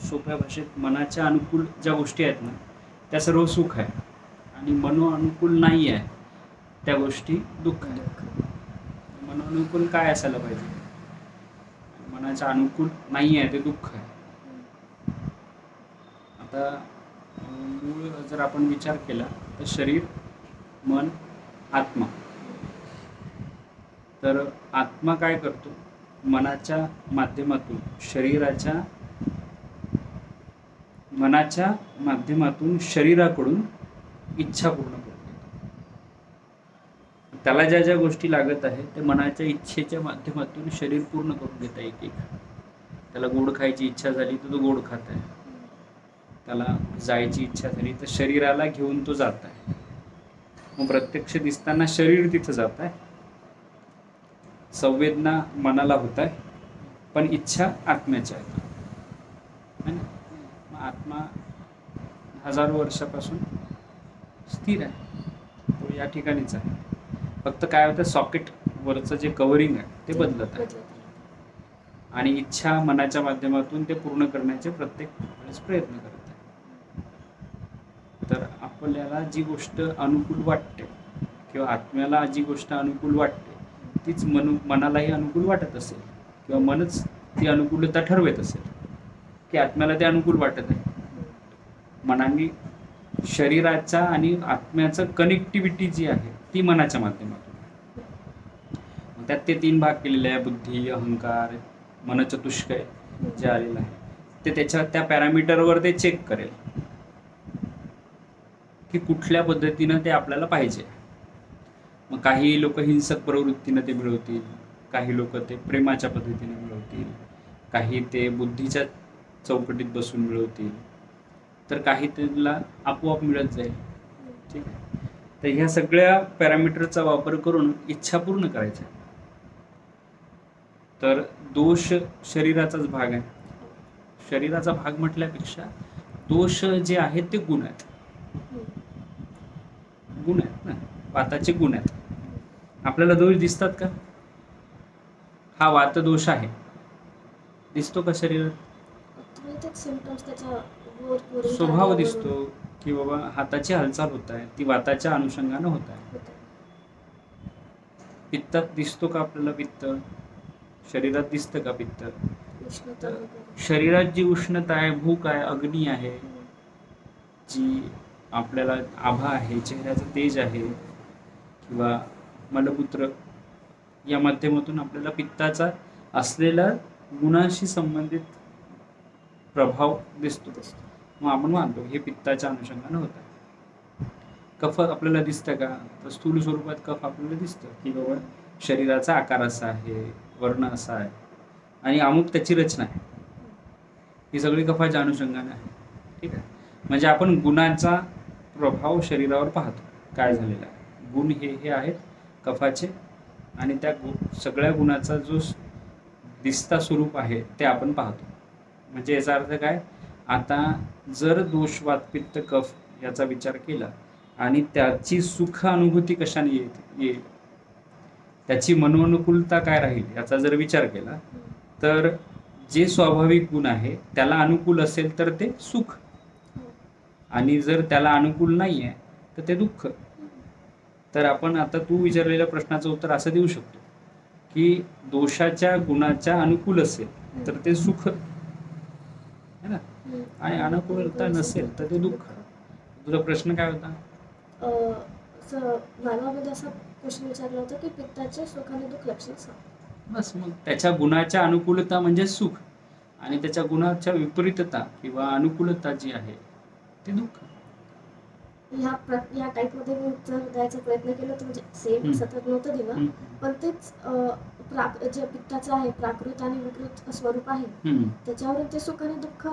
सोप्या भाषेत मनाच्या अनुकूल ज्या गोष्टी आहेत ना त्या सर्व सुख आहे, आणि मनोअनुकूल नाही आहे त्या गोष्टी दुःख आहे. मनोअनुकूल काय असायला पाहिजे? मनाच्या अनुकूल नाही आहे ते दुःख आहे. आता मूळ जर आपण विचार केला तर शरीर, मन, आत्मा. तर आत्मा काय करतो? मनाच्या माध्यमातून मनाच्या माध्यमातून शरीराकडून इच्छा पूर्ण करतो. त्याला ज्या ज्या गोष्टी लागत आहेत ते मनाच्या इच्छेच्या माध्यमातून शरीर पूर्ण करून घेत आहे. एक त्याला गोड खायची इच्छा झाली तर तो गोड खात आहे, त्याला जायची इच्छा झाली तर शरीराला घेऊन तो जात आहे. मग प्रत्यक्ष दिसताना शरीर तिथं जात आहे, संवेदना मनाला होत आहे, पण इच्छा आत्म्याच्या आहे. मग आत्मा हजारो वर्षापासून स्थिर आहे, तो या ठिकाणीच आहे. फक्त काय होतं, सॉकेट वरचं जे कव्हरिंग आहे ते बदलत आहे, आणि इच्छा मनाच्या माध्यमातून ते पूर्ण करण्याचे प्रत्येक वेळेस प्रयत्न करत आहे. तर आपल्याला जी गोष्ट अनुकूल वाटते किंवा आत्म्याला जी गोष्ट अनुकूल वाटते तीच मनालाही अनुकूल वाटत असेल, किंवा मनच ती अनुकूलता ठरवत असेल की आत्म्याला ते अनुकूल वाटत आहे. मनाने शरीराचा आणि आत्म्याचं कनेक्टिव्हिटी जी आहे ती मनाच्या माध्यमातून. त्यात ते 3 भाग केलेले आहे, बुद्धी, अहंकार, मनचतुष्कय जे आलेलं आहे ते त्या पॅरामीटरवर ते चेक करेल की कुठल्या पद्धतीनं ते आपल्याला पाहिजे. मग काही लोक हिंसक प्रवृत्तीनं ते मिळवतील, काही लोक ते प्रेमाच्या पद्धतीने मिळवतील, काही ते बुद्धीच्या चौकटीत बसून मिळवतील, तर काही त्याला आपोआप मिळत जाईल. ठीक आहे. तर ह्या सगळ्या पॅरामीटरचा वापर करून इच्छा पूर्ण करायच्या. तर दोष शरीराचाच भाग आहे. शरीराचा भाग म्हटल्यापेक्षा दोष जे आहेत ते गुण आहेत. गुण आहेत ना, वाताचे गुण आहेत. आपल्याला दोष दिसतात का? हा वात दोष आहे, दिसतो का शरीरात? स्वभाव दिसतो की बाबा हाताची हालचाल होत आहे, ती वाताच्या अनुषंगानं होत आहे. पित्तात दिसतो का आपल्याला? पित्त शरीरात दिसतं का? पित्त शरीरात जी उष्णता आहे, भूक आहे, अग्नी आहे, जी आपल्याला आभा आहे, चेहऱ्याचं तेज आहे, किंवा मलमूत्र या माध्यमातून आपल्याला पित्ताचा असलेला गुणाशी संबंधित प्रभाव दिसतो. मग आपण मानतो हे पित्ताच्या अनुषंगानं होत आहे. कफ आपल्याला दिसतं का? तर स्थूल स्वरूपात कफ आपल्याला दिसतं की बाबा शरीराचा आकार असा आहे, वर्ण असा आहे, आणि अमुक त्याची रचना आहे. ही सगळी कफाच्या अनुषंगाने आहे. ठीक आहे. म्हणजे आपण गुणाचा प्रभाव शरीरावर पाहतो काय झालेला आहे. गुण हे आहेत कफाचे, आणि त्या सगळ्या गुणाचा जो दिसता स्वरूप आहे ते आपण पाहतो. म्हणजे याचा अर्थ काय? आता जर दोष, वात, पित्त, कफ याचा विचार केला आणि त्याची सुख अनुभूती कशाने येईल, त्याची मनोअनुकूलता काय राहील याचा जर विचार केला, तर जे स्वाभाविक गुण आहे त्याला अनुकूल असेल तर ते सुख, आणि जर त्याला अनुकूल नाही आहे तर ते दुःख. तर आपण आता तू विचारलेल्या प्रश्नाचं उत्तर असं देऊ शकतो की दोषाच्या गुणाच्या अनुकूल असेल तर ते सुख है ना, आणि अनुकूलता नसेल तर ते दुःख. तुझा प्रश्न काय होता? मानवामध्ये असा प्रश्न विचारला होता की पित्ताचे सुख आणि दुःख लक्षात सांग. बस, मग त्याच्या गुणाच्या अनुकूलता म्हणजे सुख, आणि त्याच्या गुणाच्या विपरीतता किंवा अनुकूलता जी आहे ते दुःख. या टाईप मध्ये मी उत्तर द्यायचा प्रयत्न केला तर म्हणजे सेम सतत नव्हतं दिलं, पण तेच जे पित्ताचं आहे प्राकृत आणि विकृत स्वरूप आहे त्याच्यावरून ते सुख आणि दुःख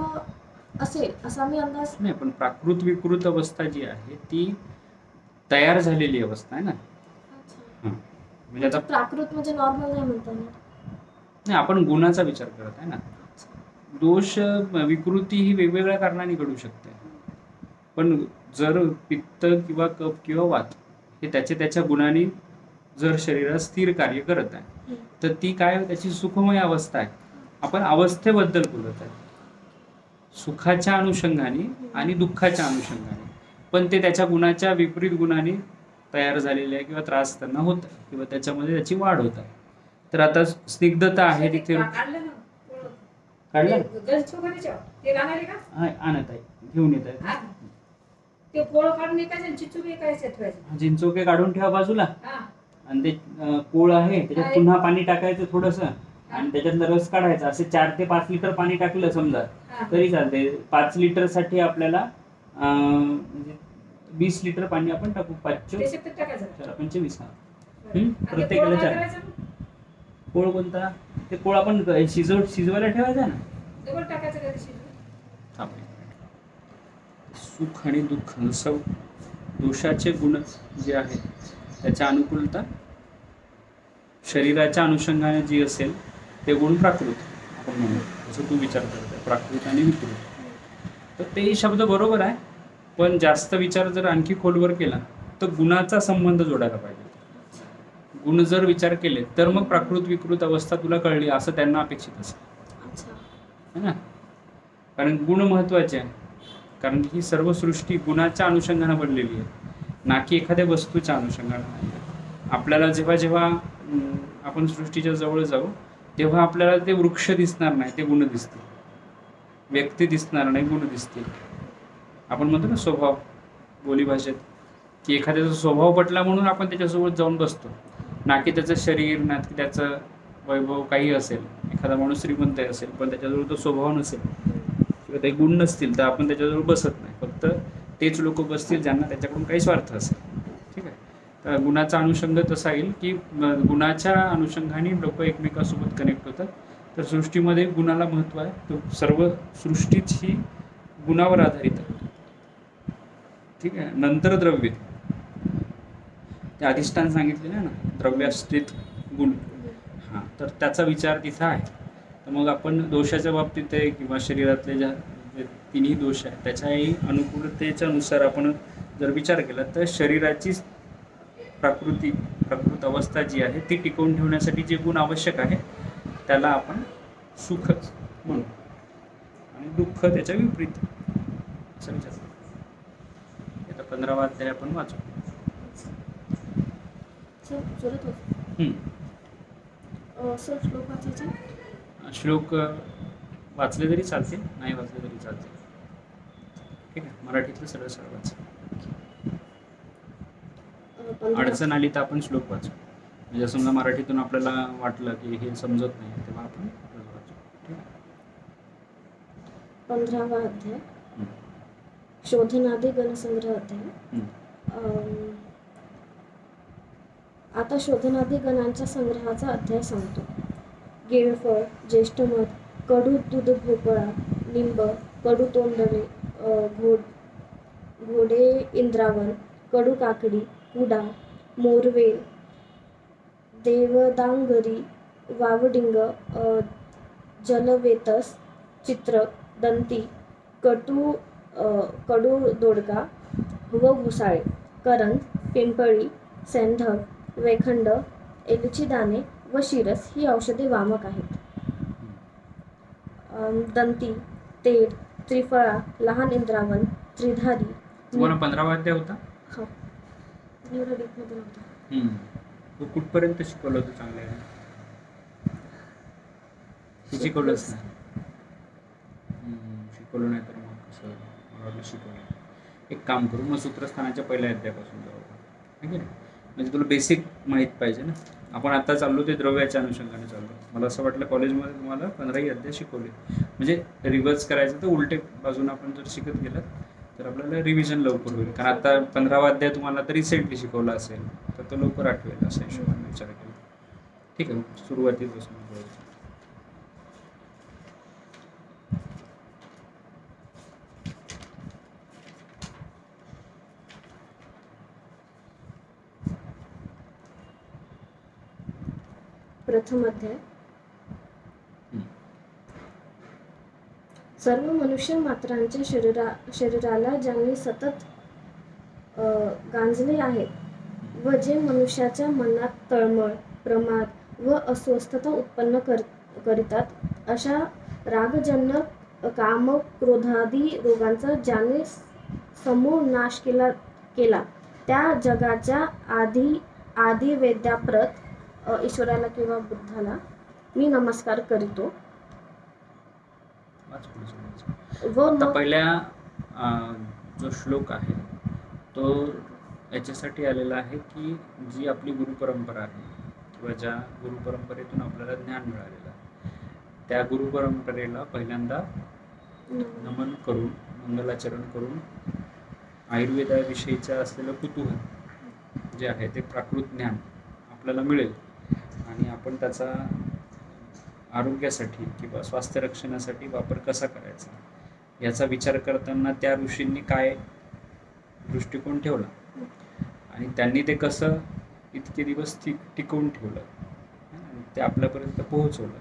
असेल असा मी अंदाज नाही. पण प्राकृत विकृत अवस्था जी आहे ती तयार झालेली अवस्था आहे ना. म्हणजे आता प्राकृत म्हणजे नॉर्मल नाही म्हणता येणार. नाही, आपण गुणाचा विचार करत आहे ना. दोष, विकृती ही वेगवेगळ्या कारणाने घडू शकते, पण जर पित्त किंवा कफ किंवा वात हे त्याच्या गुणांनी जर शरीरात स्थिर कार्य करत आहे तर ती काय, त्याची सुखमय अवस्था आहे. आपण अवस्थेबद्दल बोलत आहे. सुखाच्या अनुषंगाने आणि दुःखाच्या अनुषंगाने, पण ते त्याच्या गुणाच्या विपरीत गुणाने तयार झालेले आहे किंवा त्रास त्यांना होत किंवा त्याच्यामध्ये त्याची वाढ होत आहे. तर आता स्निग्धता आहे तिथे काढलं आणत आहे, घेऊन येत आहे चिंचोके काढून ठेवा बाजूला, आणि ते कोळ आहे त्याच्यात पुन्हा पाणी टाकायचं थोडस आणि त्याच्यातलं रस काढायचा. असे 4 ते 5 लिटर पाणी टाकलं समजा तरी चालते. 5 लिटर साठी आपल्याला म्हणजे 20 लिटर पाणी आपण टाकू. 25 प्रत्येकाला 4. कोळ कोणता? ते कोळ आपण शिजवायला ठेवायचा ना. सुख आणि दुःख दोषाचे गुण जे आहेत त्याच्या अनुकूलता शरीराच्या अनुषंगाने जी असेल ते गुण प्राकृत आपण म्हणू, जसं तू विचार करत प्राकृत आणि विकृत. तर ते शब्द बरोबर आहे, पण जास्त विचार जर आणखी खोलवर केला तर गुणाचा संबंध जोडायला पाहिजे. गुण जर विचार केले तर मग प्राकृत विकृत अवस्था तुला कळली असं त्यांना अपेक्षित असेल है ना. कारण गुण महत्वाचे आहे, कारण ही सर्व सृष्टी गुणाच्या अनुषंगाने बनलेली आहे, ना की एखाद्या वस्तूच्या अनुषंगाने. आपल्याला जेव्हा जेव्हा आपण सृष्टीच्या जवळ जाऊ तेव्हा आपल्याला ते वृक्ष दिसणार नाही, ते गुण दिसतील. व्यक्ती दिसणार नाही, गुण दिसतील. आपण म्हणतो ना स्वभाव बोलीभाषेत, की एखाद्याचा स्वभाव पटला म्हणून आपण त्याच्यासोबत जाऊन बसतो, ना की त्याचं शरीर, ना की त्याचं वैभव काही असेल. एखादा माणूस श्रीमंत असेल पण त्याच्याजवळ तो स्वभाव नसेल किंवा ते गुण नसतील तर आपण त्याच्याजवळ बसत नाही. फक्त तेच लोक बसतील ज्यांना त्याच्याकडून काही स्वार्थ असेल. ठीक आहे. तर गुणाचा अनुषंग तसा येईल की गुणाच्या अनुषंगाने लोक एकमेकांसोबत कनेक्ट होतात. तर सृष्टीमध्ये गुणाला महत्त्व आहे. तो सर्व सृष्टीच ही गुणावर आधारित आहे. ठीक आहे. नंतर द्रव्य, ते अधिष्ठान सांगितलेलं आहे ना, द्रव्याश्रित गुण. हां, तर त्याचा विचार तिथं आहे. तर मग आपण दोषाच्या बाबतीत आहे किंवा शरीरातले ज्या तिन्ही दोष आहेत त्याच्याही अनुकूलतेच्या नुसार आपण जर विचार केला तर शरीराची प्राकृत अवस्था जी आहे ती टिकवून ठेवण्यासाठी जे गुण आवश्यक आहे त्याला आपण सुख म्हणू आणि दुःख त्याच्या विपरीत असं विचार. आता 15वा अध्याय आपण वाचू. श्लोक वाचले तरी चालते, नाही वाचले तरी चालते. ठीक आहे. मराठीतलं सरळ सरळ वाच. अडचण आली तर आपण श्लोक वाचू. म्हणजे समजा मराठीतून आपल्याला वाटलं की हे समजत नाही तेव्हा आपण वाचू. 15वा अध्याय शोधनादी गणसंग्रह अध्याय. आता शोधनादी गणांच्या संग्रहाचा अध्याय सांगतो. गेळफळ, ज्येष्ठमध, कडू दूध भोपळा, लिंब, कडू तोंडरे, घोडे इंद्रावन, कडू काकडी, कुडा, मोरवे, देवदांगरी, वावडिंग, जलवेतस, चित्रक, दंती, कडू दोडका व घुसाळे, करंज, पिंपळी, सेंधव, वेखंड, एलची दाणे व शिरस ही औषधे वामक आहेत. दंती, तेर, त्रिफळा, लहान इंद्रावन, त्रिधारी. तुम्हाला 15वा अध्याय होता? हो. एवढा डीप मध्ये नव्हता. तो कुठपर्यंत शिकवलं होतं? चांगलं आहे. शिकवलंच नाही. शिकवलं नाही तर मग कसं मला शिकवलं. एक काम करू, मग सूत्रस्थानाच्या पहिल्या अध्यायापासून जाऊ. ठीक आहे. म्हणजे तुला बेसिक माहीत पाहिजे ना. आपण आता चाललो ते द्रव्याच्या अनुषंगाने चाललो. मला असं वाटलं कॉलेजमध्ये तुम्हाला 15ही अध्याय शिकवले, म्हणजे रिव्हर्स करायचं तर उलटे बाजून आपण जर शिकत गेलं तर आपल्याला रिव्हिजन लवकर होईल. कारण आता 15वा अध्याय तुम्हाला तर रिसेंटली शिकवला असेल तर तो लवकर आठवेल असा हिशोबाने विचार केला. ठीक आहे. सुरुवातीपासून प्रथम अध्याय. सर्व मनुष्य मात्रांच्या शरीराला ज्यांनी सतत गांजले आहेत व जे मनुष्याच्या मनात तळमळ, प्रमाद व अस्वस्थता उत्पन्न करीतात अशा रागजन्य काम क्रोधादी रोगांचा ज्याने समूळ नाश केला त्या जगाच्या आधी वेद्याप्रत ईश्वराला किंवा बुद्धाला मी नमस्कार करीतो. आता पहिल्या जो श्लोक आहे तो याच्यासाठी आलेला आहे की जी आपली गुरुपरंपरा आहे किंवा ज्या गुरुपरंपरेतून आपल्याला ज्ञान मिळालेलं आहे त्या गुरुपरंपरेला पहिल्यांदा नमन करून मंगलाचरण करून आयुर्वेदाविषयीचं असलेलं कुतूहल जे आहे ते प्राकृत ज्ञान आपल्याला मिळेल आणि आपण त्याचा आरोग्यासाठी किंवा स्वास्थ्य रक्षणासाठी वापर कसा करायचा याचा विचार करताना त्या ऋषींनी काय दृष्टिकोन ठेवला आणि त्यांनी ते कसं इतके दिवस टिकवून ठेवलं आणि ते आपल्यापर्यंत पोहोचवलं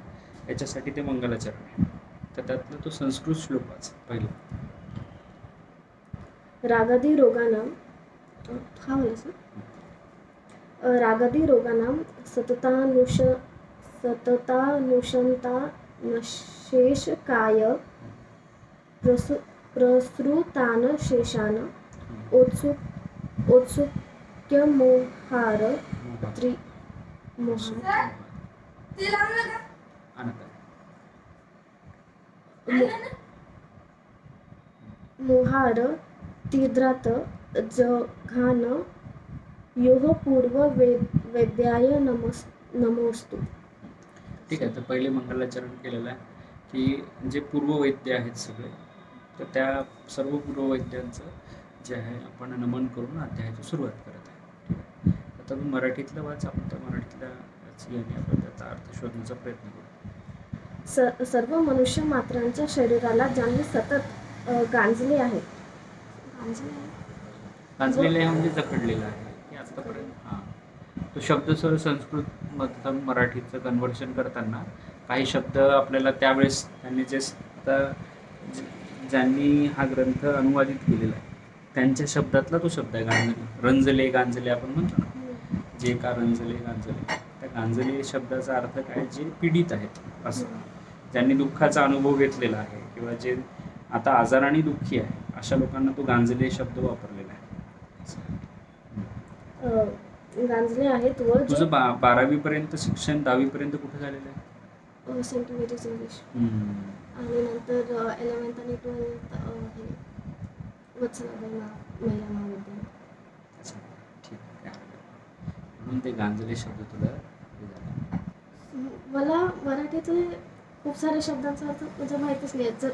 याच्यासाठी ते मंगलाचरण आहे. तर त्यातला तो संस्कृत श्लोक वाच पहिला. रागादी रोगानां रागादी रोगानां सततानुशंता नशेष काय प्रसृतान शेषान औत्सुक्य मोहार मोहार तीर्द्रात जघान योह पूर्व वेद्याय नमोस्तु. ठीक आहे. तर पहिले मंगलाचरण केलेलं आहे की जे पूर्ववैद्य आहेत सगळे तर त्या सर्व पूर्ववैद्यांचं जे आहे आपण नमन करून अध्यायाची सुरुवात करत आहे. आता तू मराठीतलं वाच. आपण त्या मराठीतल्या याने आपण त्याचा अर्थ शोधण्याचा प्रयत्न करू. सर्व मनुष्य मात्रांच्या शरीराला ज्यांनी सतत गांजले आहे गांजलेलं म्हणजे जखडलेलं आहे की आतापर्यंत. तो शब्द सर संस्कृत मधून मराठीचं कन्व्हर्शन करताना काही शब्द आपल्याला त्यावेळेस त्यांनी जे ज्यांनी हा ग्रंथ अनुवादित केलेला आहे त्यांच्या शब्दातला तो शब्द आहे रंजले गांजले आपण म्हणतो ना. जे का रंजले गांजले त्या गांजले शब्दाचा अर्थ काय जे पीडित आहेत असं ज्यांनी दुःखाचा अनुभव घेतलेला आहे किंवा जे आता आजाराने दुःखी आहे अशा लोकांना तो गांजले शब्द वापरलेला आहे. गांजले आहेत व तुझं 12वी पर्यंत शिक्षण 10वी पर्यंत कुठे झालेलं आहे? सेंट मेरीज इंग्लिश आणि नंतर 11th आणि 12th हे वत्सलाबाई महिला महाविद्यालय. ठीक आहे. म्हणून ते गांजले शब्द तुला मला मराठीतले खूप साऱ्या शब्दांचा अर्थ म्हणजे माहितीच नाही. जर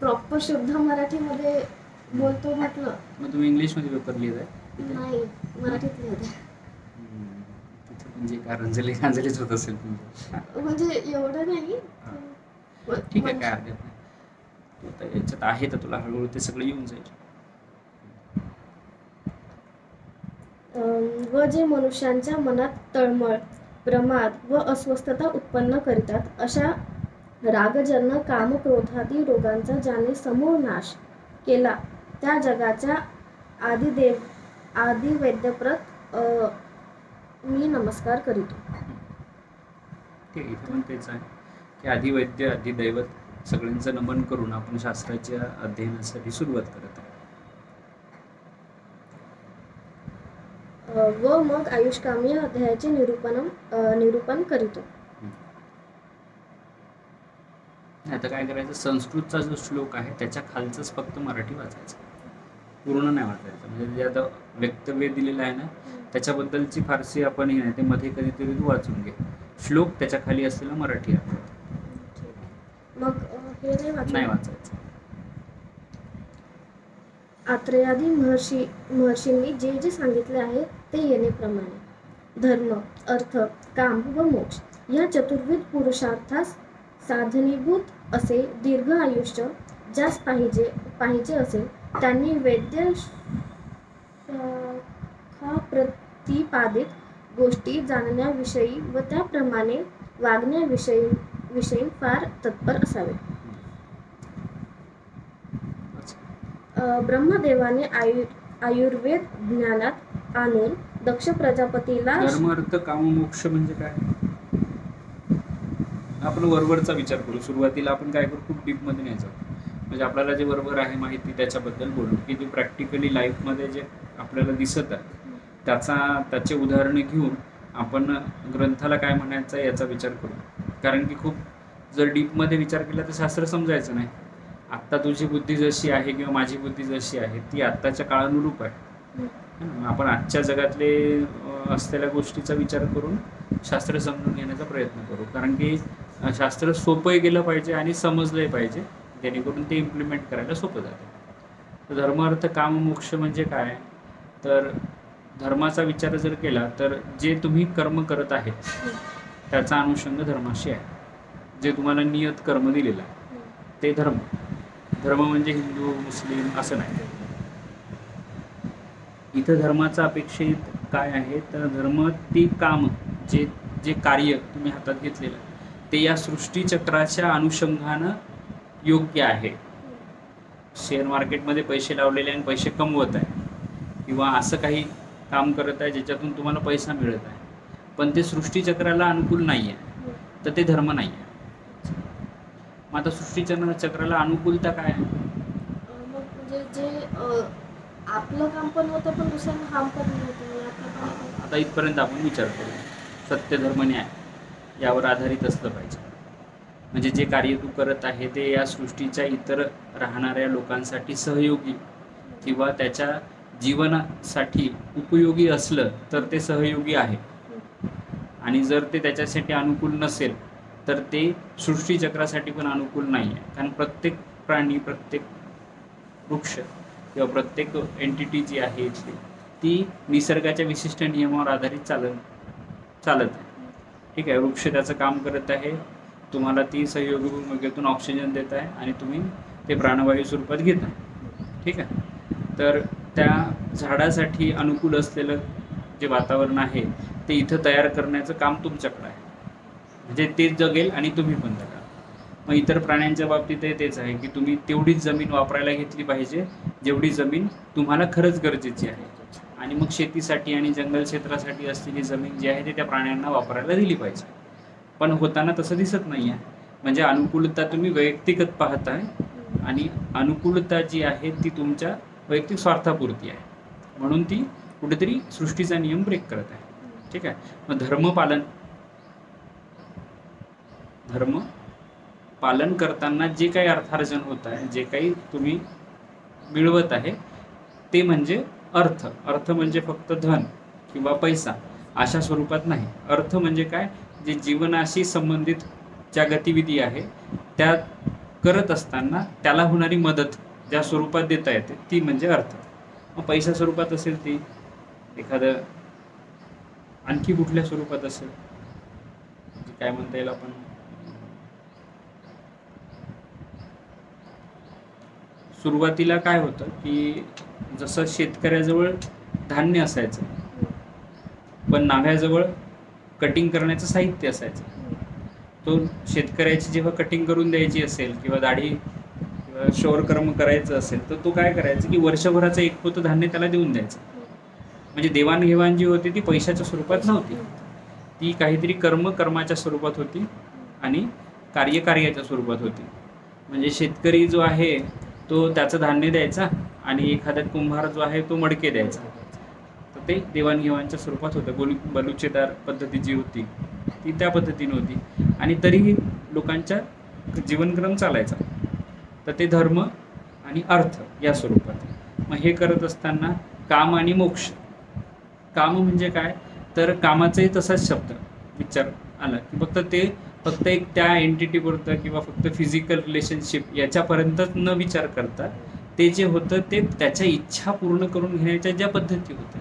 प्रॉपर शब्द मराठीमध्ये बोलतो म्हटलं. मग तुम्ही इंग्लिशमध्ये पेपर लिहित आहे? नाही, मराठीत लिहित आहे. म्हणजे गांजले गांजलेच होत असेल म्हणजे एवढं नाही. ठीक आहे, काय हरकत नाही. तू याच्यात आहे तर तुला हळूहळू ते सगळं येऊन जाईल. व जे मनुष्यांच्या मनात तळमळ प्रमाद व अस्वस्थता उत्पन्न करतात अशा रागजन्य काम क्रोधादी रोगांचा ज्याने समूळ नाश केला त्या जगाच्या आदि वैद्यप्रत मी नमस्कार करीतो. ठीक आहे. पण तेच आहे की आधी वैद्य आधी दैवत सगळ्यांचं नमन करून आपण शास्त्राच्या अध्ययनासाठी सुरुवात करत आहे. व मग आयुष्कामी अध्यायाचे निरूपण करीतो. आता काय करायचं, संस्कृतचा जो श्लोक आहे त्याच्या खालचंच फक्त मराठी वाचायचं, पूर्ण नाही वाचायचं. म्हणजे जे आता वक्तव्य दिलेलं आहे ना त्याच्याबद्दलची फारसी आपण हे नाही, ते मध्ये कधीतरी तू वाचून घे. श्लोक त्याच्या खाली असलेला मराठी आहे. मग हे नाही वाचायचं. आत्रेयादी महर्षींनी जे जे सांगितले आहे ते येणेप्रमाणे धर्म, अर्थ, काम व मोक्ष या चतुर्विध पुरुषार्थास साधनीभूत असे दीर्घ आयुष्य ज्यास पाहिजे असेल त्यांनी वैद्य प्रतिपादित गोष्टी जाणण्याविषयी व त्याप्रमाणे वागण्याविषयी फार तत्पर असावे. ब्रह्मदेवाने आयुर्वेद ज्ञानात आणून दक्ष प्रजापतीला धर्म, अर्थ, काम, मोक्ष म्हणजे काय आपण वरवरचा विचार करू. सुरुवातीला आपण काय करू, खूप डीप मध्ये नाही जाऊ. म्हणजे आपल्याला जे बरोबर आहे माहिती त्याच्याबद्दल बोलू, की जे प्रॅक्टिकली लाईफमध्ये जे आपल्याला दिसत आहे त्याचे उदाहरणं घेऊन आपण ग्रंथाला काय म्हणायचं आहे याचा विचार करू. कारण की खूप जर डीपमध्ये विचार केला तर शास्त्र समजायचं नाही. आत्ता तुझी बुद्धी जशी आहे किंवा माझी बुद्धी जशी आहे ती आत्ताच्या काळानुरूप आहे. आपण आजच्या जगातले असलेल्या गोष्टीचा विचार करून शास्त्र समजून घेण्याचा प्रयत्न करू. कारण की शास्त्र सोपंही गेलं पाहिजे आणि समजलंही पाहिजे, जेणेकरून ते इम्प्लिमेंट करायला सोपं जातं. तर धर्म अर्थ काम मोक्ष म्हणजे काय, तर धर्माचा विचार जर केला तर जे तुम्ही कर्म करत आहेत त्याचा अनुषंग धर्माशी आहे. जे तुम्हाला नियत कर्म दिलेलं आहे ते धर्म. धर्म म्हणजे हिंदू मुस्लिम असं नाही. इथं धर्माचा अपेक्षित काय आहे, तर धर्म ती काम जे कार्य तुम्ही हातात घेतलेलं ते या सृष्टीचक्राच्या अनुषंगानं योग्य आहे. शेअर मार्केटमध्ये पैसे लावलेले आणि पैसे कमवत आहे किंवा असं काही काम करत आहे ज्याच्यातून तुम्हाला पैसा मिळत आहे, पण ते सृष्टीचक्राला अनुकूल नाही आहे, तर ते धर्म नाही आहे. मग आता सृष्टीचक्राला अनुकूलता काय आहे? म्हणजे जे आपलं काम पण होतं पण दुसऱ्यांना हार्म पण होतं. आता इथपर्यंत आपण विचार करू. सत्य धर्म न्याय यावर आधारित असलं पाहिजे. म्हणजे जे कार्य तू करत आहे ते या सृष्टीच्या इतर राहणाऱ्या लोकांसाठी सहयोगी किंवा त्याच्या जीवनासाठी उपयोगी असलं तर ते सहयोगी आहे. आणि जर ते त्याच्यासाठी अनुकूल नसेल तर ते सृष्टीचक्रासाठी पण अनुकूल नाही आहे. कारण प्रत्येक प्राणी, प्रत्येक वृक्ष किंवा प्रत्येक एंटिटी जी आहे ती निसर्गाच्या विशिष्ट नियमावर आधारित चालत आहे. ठीक आहे, वृक्ष त्याचं काम करत आहे, तुम्हाला ती सहयोगी भूमिकेतून ऑक्सिजन देत आहे आणि तुम्ही ते प्राणवायू स्वरूपात घेता. ठीक आहे, तर त्या झाडासाठी अनुकूल असलेलं जे वातावरण आहे ते इथं तयार करण्याचं काम तुमच्याकडं आहे. म्हणजे ते जगेल आणि तुम्ही पण जगा. मग इतर प्राण्यांच्या बाबतीतही तेच आहे की तुम्ही तेवढीच जमीन वापरायला घेतली पाहिजे जेवढी जमीन तुम्हाला खरंच गरजेची आहे. आणि मग शेतीसाठी आणि जंगल क्षेत्रासाठी असलेली जमीन जी आहे ती त्या प्राण्यांना वापरायला दिली पाहिजे. पण होताना तसं दिसत नाही आहे. म्हणजे अनुकूलता तुम्ही वैयक्तिकच पाहताय आणि अनुकूलता जी आहे ती तुमच्या वैयक्तिक स्वार्थापुरती आहे, म्हणून ती कुठेतरी सृष्टीचा नियम ब्रेक करत आहे. ठीक आहे, मग धर्म पालन करताना जे काही अर्थार्जन होत आहे, जे काही तुम्ही मिळवत आहे ते म्हणजे अर्थ. अर्थ म्हणजे फक्त धन किंवा पैसा अशा स्वरूपात नाही. अर्थ म्हणजे काय, जे जीवनाशी संबंधित ज्या गतिविधी आहे त्या करत असताना त्याला होणारी मदत ज्या स्वरूपात देता येते ती म्हणजे अर्थ. मग पैसा स्वरूपात असेल ती, एखादं आणखी कुठल्या स्वरूपात असेल, काय म्हणता येईल, आपण सुरुवातीला काय होतं की जसं शेतकऱ्याजवळ धान्य असायचं पण नाव्याजवळ कटिंग करण्याचं साहित्य असायचं. तो शेतकऱ्याची जेव्हा कटिंग करून द्यायची असेल किंवा दाढी किंवा शौरकर्म करायचं असेल तर तो काय करायचं की वर्षभराचं एक पोतं धान्य त्याला देऊन द्यायचं. म्हणजे देवाणघेवाण जी होती ती पैशाच्या स्वरूपात नव्हती, ती काहीतरी कर्माच्या स्वरूपात होती आणि कार्याच्या स्वरूपात होती. म्हणजे शेतकरी जो आहे तो त्याचं धान्य द्यायचा आणि एखादा कुंभार जो आहे तो मडके द्यायचा. तर ते देवाणघेवाणच्या स्वरूपात होतं. बलुचेदार पद्धती जी होती ती त्या पद्धतीने होती आणि तरीही लोकांचा जीवनक्रम चालायचा. तर ते धर्म आणि अर्थ या स्वरूपात. मग हे करत असताना काम आणि मोक्ष. काम म्हणजे काय, तर कामाचाही तसाच शब्द विचार आला की फक्त एक त्या एंटिटीपुरतं किंवा फक्त फिजिकल रिलेशनशिप याच्यापर्यंतच न विचार करता ते जे होतं ते त्याच्या इच्छा पूर्ण करून घेण्याच्या ज्या पद्धती होत्या.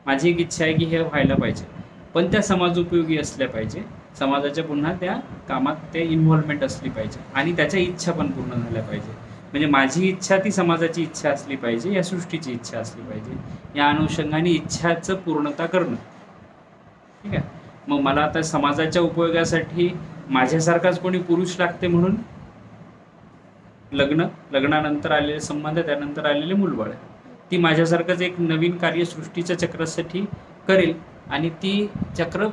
माझी एक इच्छा आहे की हे व्हायला पाहिजे, पण त्या समाजोपयोगी असल्या पाहिजे. समाजाच्या पुन्हा त्या कामात ते इन्व्हॉल्वमेंट असली पाहिजे आणि त्याच्या इच्छा पण पूर्ण झाल्या पाहिजे. म्हणजे माझी इच्छा ती समाजाची इच्छा असली पाहिजे, या सृष्टीची इच्छा असली पाहिजे. या अनुषंगाने इच्छाचं पूर्णता करणं. ठीक आहे, मग मला आता समाजाच्या उपयोगासाठी माझ्यासारखाच कोणी पुरुष लागते म्हणून लग्नानंतर आलेले संबंध, त्यानंतर आलेले मूलबाळ, ती माझ्यासारखंच एक नवीन कार्य सृष्टीच्या चक्रासाठी करेल आणि ती चक्र